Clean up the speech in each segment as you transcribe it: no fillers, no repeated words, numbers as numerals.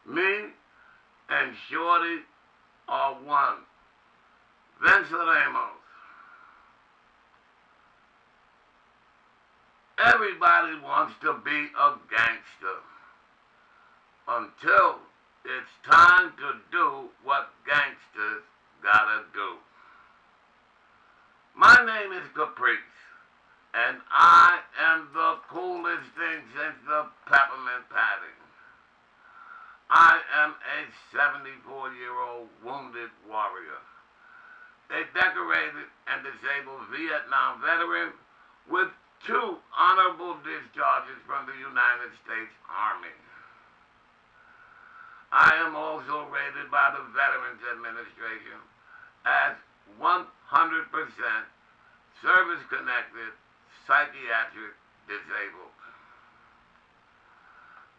Me and Shorty are one. Vincent Amos. Everybody wants to be a gangster until it's time to do what gangsters gotta do. My name is Caprice, and I am the coolest thing since the peppermint patty. I am a 74-year-old wounded warrior, a decorated and disabled Vietnam veteran with 2 honorable discharges from the United States Army. I am also rated by the Veterans Administration as 100% service-connected psychiatric disabled.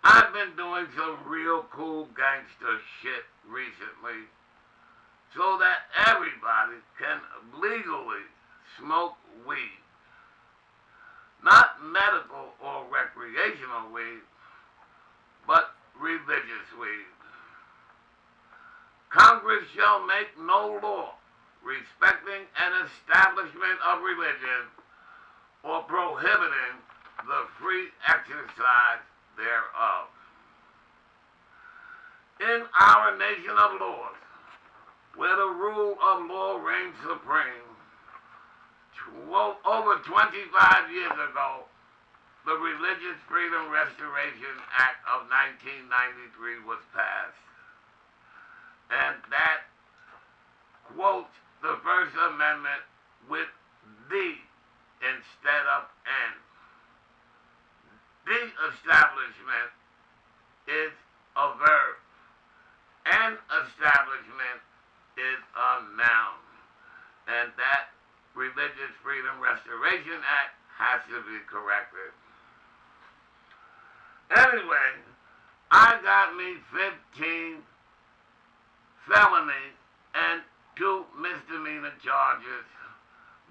I've been doing some real cool gangster shit recently so that everybody can legally smoke weed. Not medical or recreational weed, but religious weed. Congress shall make no law respecting an establishment of religion or prohibiting the free exercise thereof. In our nation of laws, where the rule of law reigns supreme, over 25 years ago, the Religious Freedom Restoration Act of 1993 was passed. And that quotes the First Amendment with "the" instead of "and." The establishment is a verb. An establishment is a noun. And that Religious Freedom Restoration Act has to be corrected. Anyway, I got me 15 felony and 2 misdemeanor charges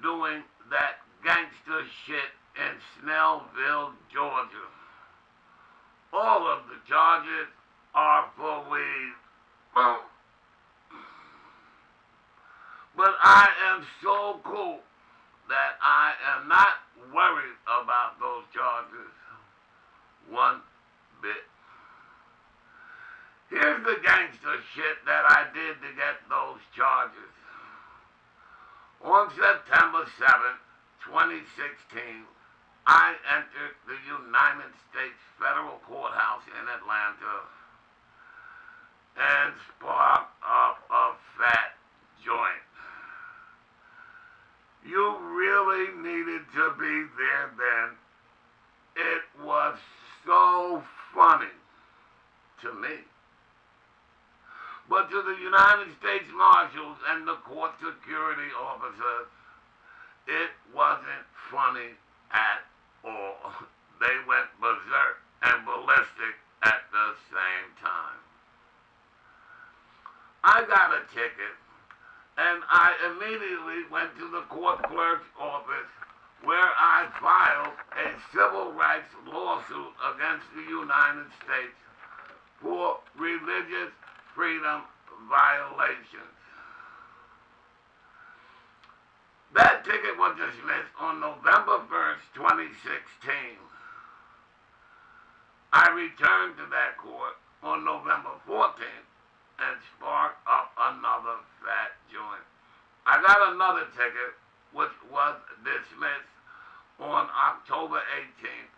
doing that gangster shit in Snellville, Georgia. All of the charges are for weed. But I am so cool that I am not worried about those charges one bit. Here's the gangster shit that I did to get those charges. On September 7th, 2016, I entered the United States Federal Courthouse in Atlanta and sparked up a fat joint. You really needed to be there then. It was so funny to me. But to the United States Marshals and the court security officers, it wasn't funny at all. They went berserk and ballistic at the same time. I got a ticket, and I immediately went to the court clerk's office where I filed a civil rights lawsuit against the United States for religious freedom violations. That ticket was dismissed on November 1st, 2016. I returned to that court on November 14th and sparked up another fat joint. I got another ticket which was dismissed on October 18th,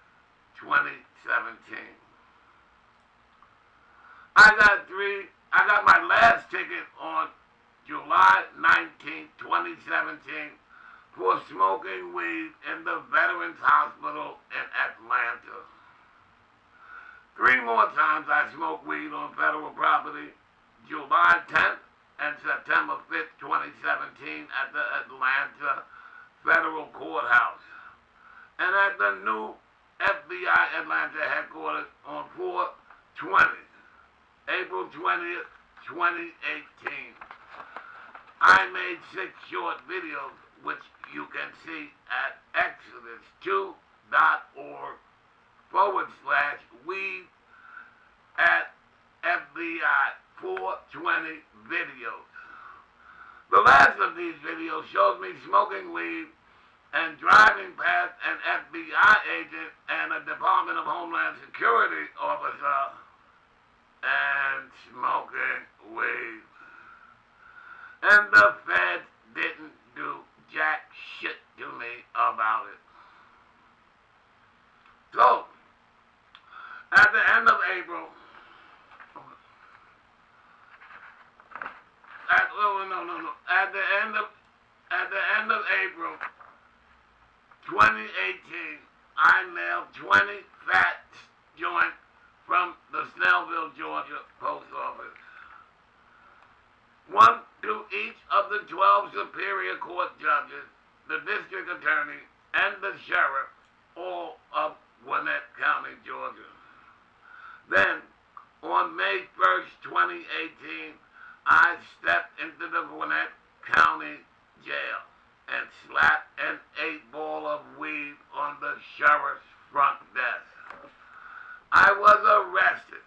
2017. I got my last ticket on July 19th, 2017 for smoking weed in the Veterans Hospital in Atlanta. 3 more times I smoked weed on federal property, July 10th and September 5th, 2017 at the Atlanta Federal Courthouse, and at the new FBI Atlanta headquarters on April 20th, 2018. I made 6 short videos which you can see at exodus2.org/weed at FBI FBI 420 videos. The last of these videos shows me smoking weed and driving past an FBI agent and a Department of Homeland Security officer and smoking weed. And the feds didn't do jack shit to me about it. So, at the end of April, at the end of April 2018, I mailed 20 fat joints from the Snellville, Georgia post office. One to each of the 12 Superior Court judges, the district attorney, and the sheriff, all of Gwinnett County, Georgia. Then, on May 1st, 2018, I stepped into the Gwinnett County Jail and slapped an 8-ball of weed on the sheriff's front desk. I was arrested,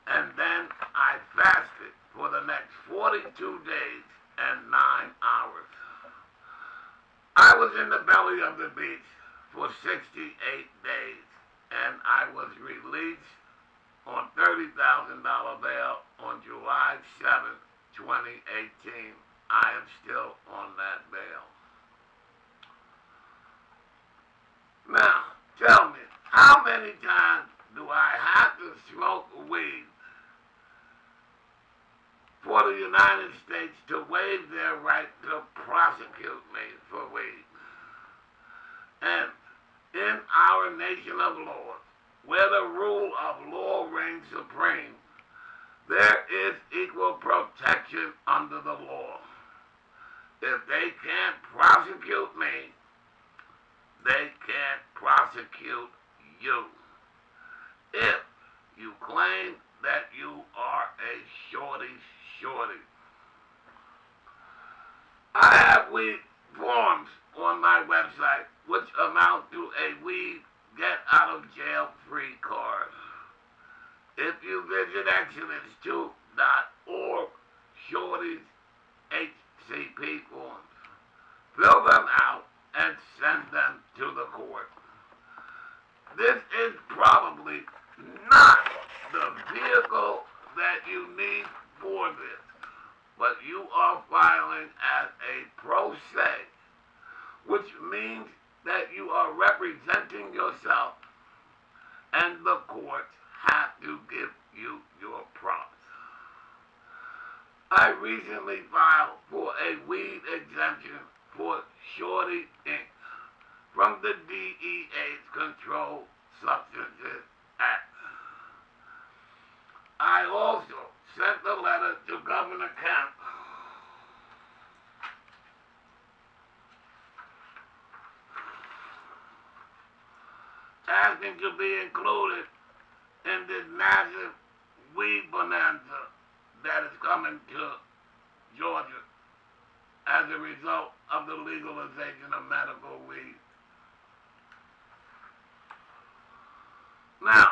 and then I fasted for the next 42 days and 9 hours. I was in the belly of the beast for 68 days, and I was released on $30,000 bail on July 7th, 2018. I am still on that bail. Now, tell me, how many times do I have to smoke weed for the United States to waive their right to prosecute me for weed? And in our nation of laws, where the rule of law reigns supreme, there is equal protection under the law. If they can't prosecute me, they can't prosecute you. If you claim that you are a shorty. I have weed forms on my website which amount to a weed get out of jail free card. If you visit Exodus2.org, Shorty's HCP forms, fill them out and send them to the court. This is probably not the vehicle that you need for this, but you are filing as a pro se, which means that you are representing yourself, and the courts have to give you your props. I recently filed for a weed exemption for Shorty Inc. from the DEA's Controlled Substances Act. I also sent a letter to Governor Kemp asking to be included in this massive weed bonanza that is coming to Georgia as a result of the legalization of medical weed. Now,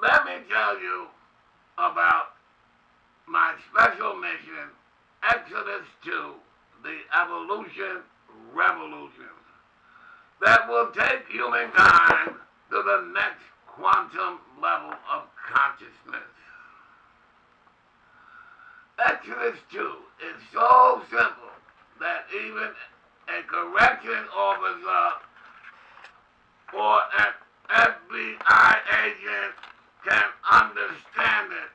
let me tell you about my special mission, Exodus 2, the Evolution Revolution, that will take humankind to the next quantum level of consciousness. Exodus 2 is so simple that even a correction officer or an FBI agent can understand it.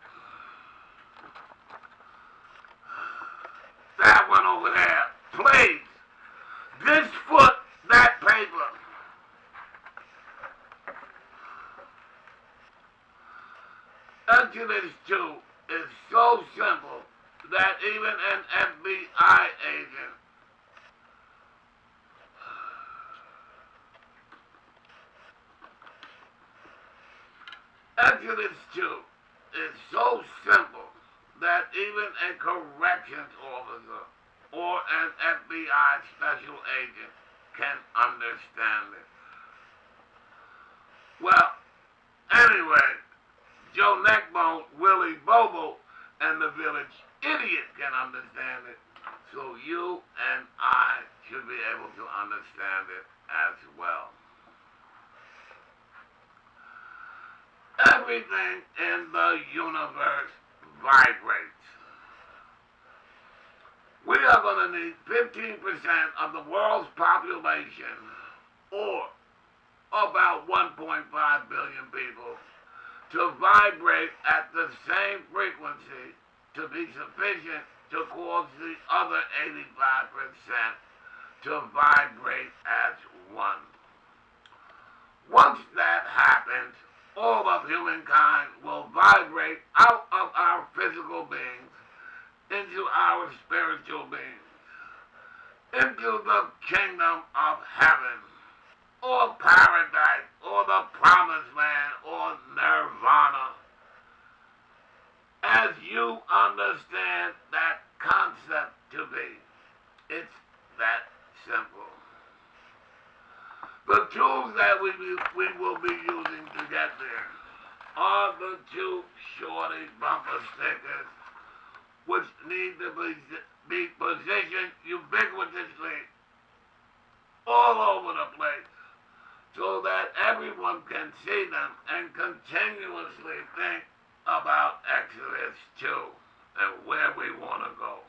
That one over there, please. This foot, that paper. Exodus 2 is so simple that even an FBI agent Exodus 2 is so simple that even a corrections officer or an FBI special agent can understand it. Well, anyway, Joe Neckbone, Willie Bobo, and the village idiot can understand it. So you and I should be able to understand it as well. Everything in the universe vibrates. We are going to need 15% of the world's population, or about 1.5 billion people, to vibrate at the same frequency to be sufficient to cause the other 85% to vibrate as one. Once that happens, all of humankind will vibrate out of our physical beings into our spiritual beings, into the kingdom of heaven, or paradise, or the promised land, or nirvana. As you understand that concept to be, it's that simple. The tools that we will be using to get there are the two shorty bumper stickers, which need to be positioned ubiquitously all over the place, so that everyone can see them and continuously think about Exodus 2 and where we want to go.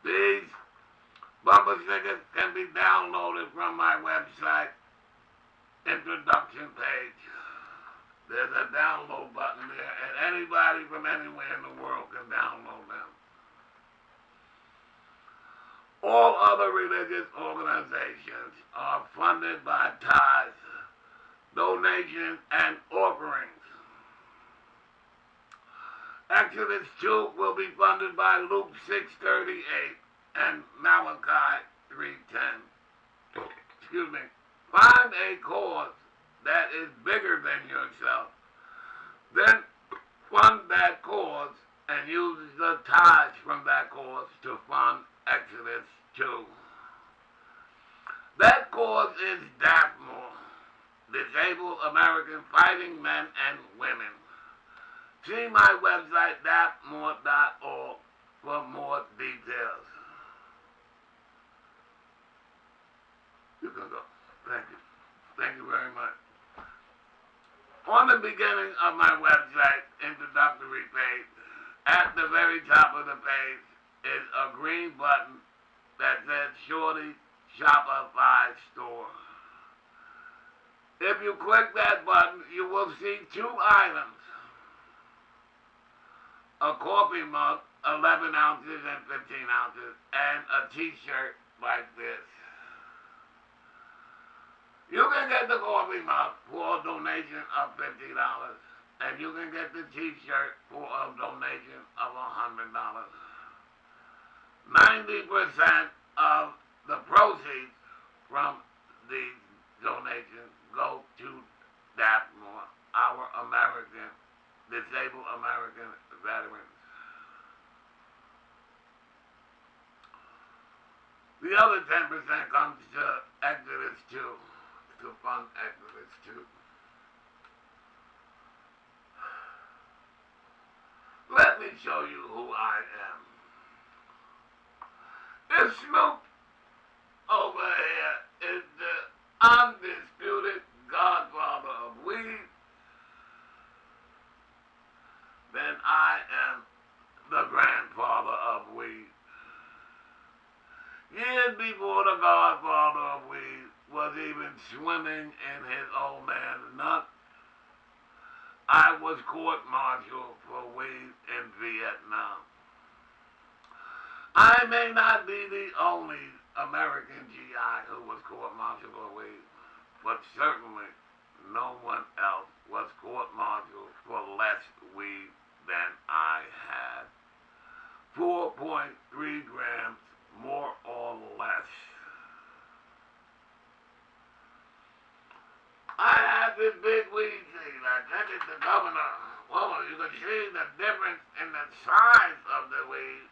These bumper stickers can be downloaded from my website introduction page. There's a download button there, and anybody from anywhere in the world can download them. All other religious organizations are funded by tithes, donations, and offerings. Exodus 2 will be funded by Luke 6:38 and Malachi 3:10. Excuse me. Find a cause that is bigger than yourself. Then fund that cause and use the tithes from that cause to fund Exodus 2. That cause is DAPMOR, Disabled American Fighting Men and Women. See my website, dapmore.org, for more details. You can go. Thank you. Thank you very much. On the beginning of my website, introductory page, at the very top of the page is a green button that says Shorty Shopify Store. If you click that button, you will see two items. A coffee mug, 11 ounces and 15 ounces, and a t-shirt like this. You can get the coffee mug for a donation of $50, and you can get the t-shirt for a donation of $100. 90% of the proceeds from these donations go to DAPMOR, our disabled American veterans. The other 10% comes to Exodus 2, to fund Exodus 2. Let me show you who I am. If Snoop over here is the undisputed godfather of weed, then I am the grandfather of weed. Years before the godfather of weed was even swimming in his old man's nut, I was court-martialed for weed in Vietnam. I may not be the only American GI who was court-martialed for weed, but certainly no one else was court-martialed for less weed than I had. 4.3 grams, more or less. I had this big weed seed. I sent it to Governor. Well, you can see the difference in the size of the weed.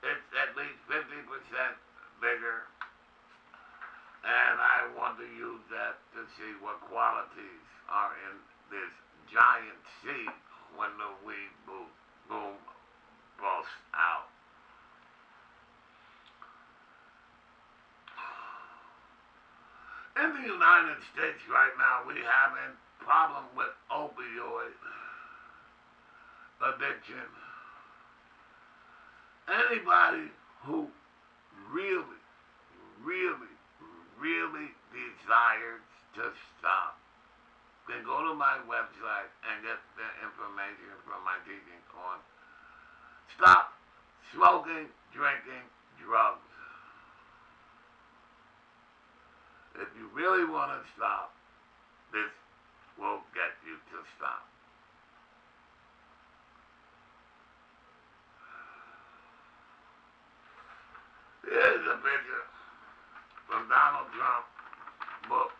It's at least 50% bigger. And I want to use that to see what qualities are in this giant seed when the weed boom busts out. In the United States right now, we have a problem with opioid addiction. Anybody who really, really, really desires to stop can go to my website and get the information from my teaching on stop smoking, drinking, drugs. If you really want to stop, this will get you to stop. Here's a picture from Donald Trump's book,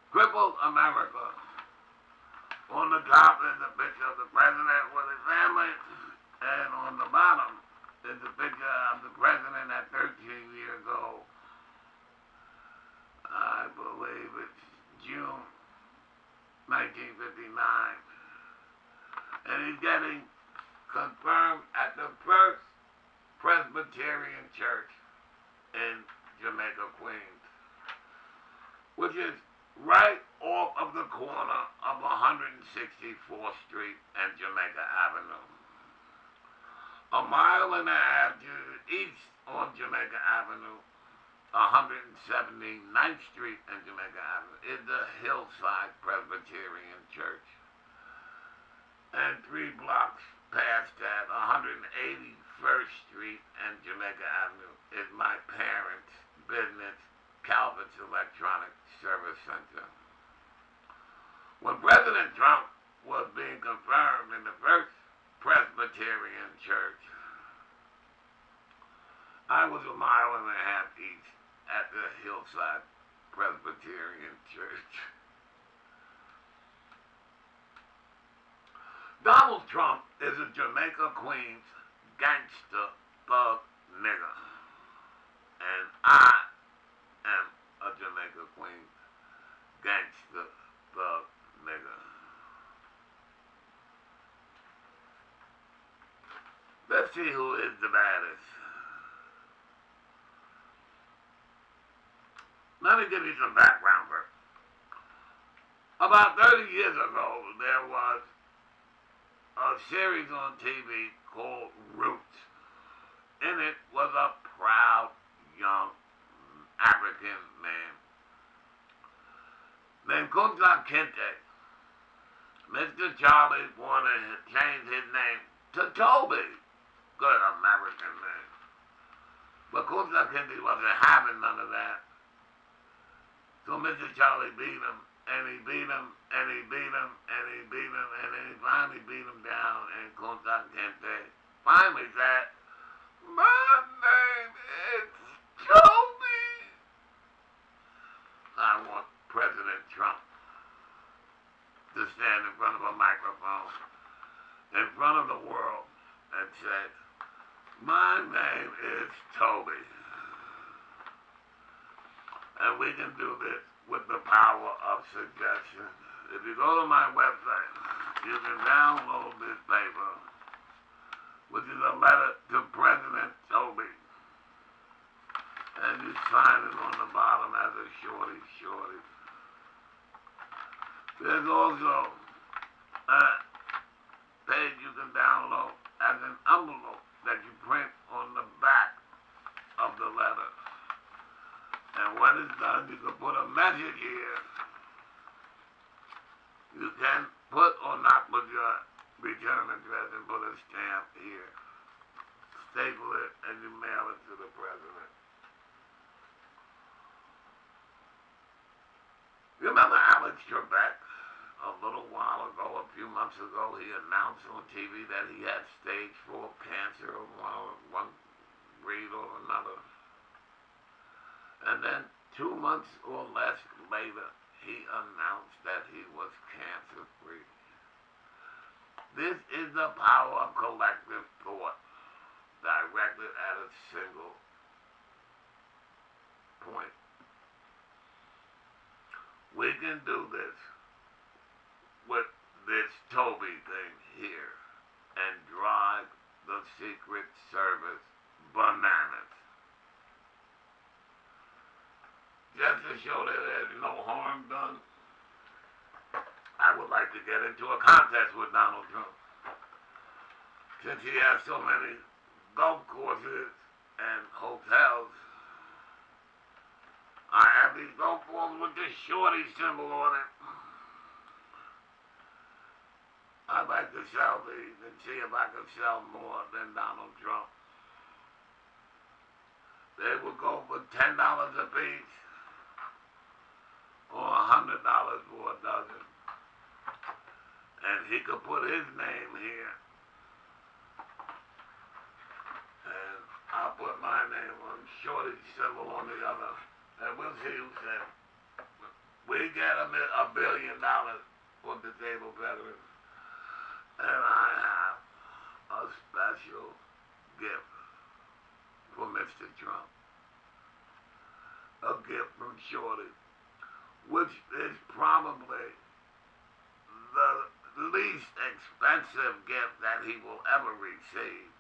Crippled America. On the top is a picture of the president with his family, and on the bottom is a picture of the president at 13 years old. I believe it's June 1959. And he's getting confirmed at the First Presbyterian Church in Jamaica, Queens, which is right off of the corner of 164th Street and Jamaica Avenue. A mile and a half to the east on Jamaica Avenue, 179th Street and Jamaica Avenue, is the Hillside Presbyterian Church. And 3 blocks past that, 181st Street and Jamaica Avenue, is my parents' business, Calvert's Electronic Service Center. When President Trump was being confirmed in the First Presbyterian Church, I was a mile and a half east at the Hillside Presbyterian Church. Donald Trump is a Jamaica, Queens gangster thug nigger. And I am a Jamaica, Queens gangster thug nigger. Let's see who is the baddest. Let me give you some background first. About 30 years ago, there was a series on TV called Roots. In it was a proud young African man named Kunta Kinte. Mr. Charlie wanted to change his name to Toby. Good American name. But Kunta Kinte wasn't having none of that. So Mr. Charlie beat him, and he beat him, and he beat him, and he beat him, and then he finally beat him down, and Kunta Kinte finally said, "My name is Toby." I want President Trump to stand in front of a microphone, in front of the world, and say, "My name is Toby." And we can do this with the power of suggestion. If you go to my website, you can download this paper, which is a letter to President Toby. And you sign it on the bottom as a shorty. There's also a page you can download as an envelope that you print on the back of the letter. And when it's done, you can put a message here. You can put or not put your return address and put a stamp here. Staple it and you mail it to the president. You remember Alex Trebek? A little while ago, a few months ago, he announced on TV that he had stage 4 cancer of one breed or another. And then 2 months or less later, he announced that he was cancer-free. This is the power of collective thought directed at a single point. We can do this. this Toby thing here and drive the Secret Service bananas. Just to show that there's no harm done, I would like to get into a contest with Donald Trump. Since he has so many golf courses and hotels, I have these golf balls with the shorty symbol on it. I'd like to sell these and see if I can sell more than Donald Trump. They would go for $10 a piece or $100 for a dozen. And he could put his name here. And I'll put my name on Shorty's symbol on the other. And we'll see who said we get $1 billion for disabled veterans. And I have a special gift for Mr. Trump. A gift from Shorty, which is probably the least expensive gift that he will ever receive.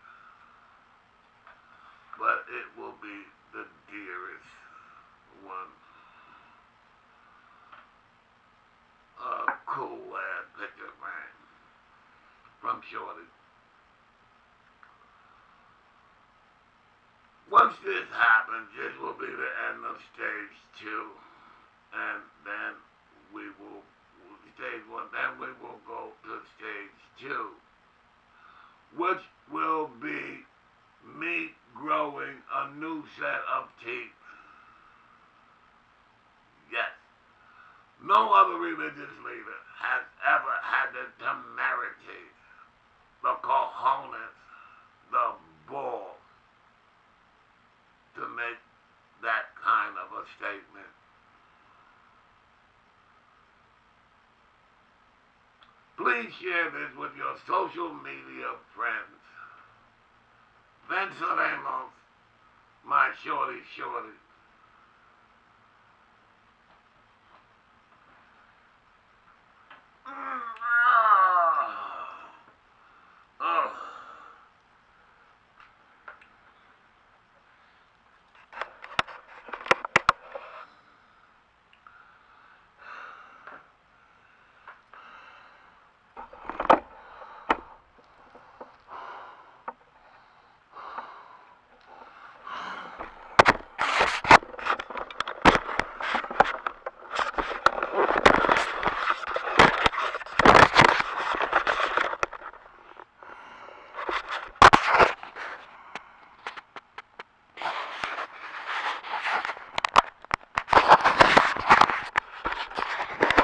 But it will be the dearest one. A cool ass picture frame from Shorty. Once this happens, this will be the end of stage 2, and then we will stage 1. Then we will go to stage 2, which will be me growing a new set of teeth. Yes, no other religious leader has ever had the temerity, the cojones, the balls to make that kind of a statement. Please share this with your social media friends. Venceremos, my shorty.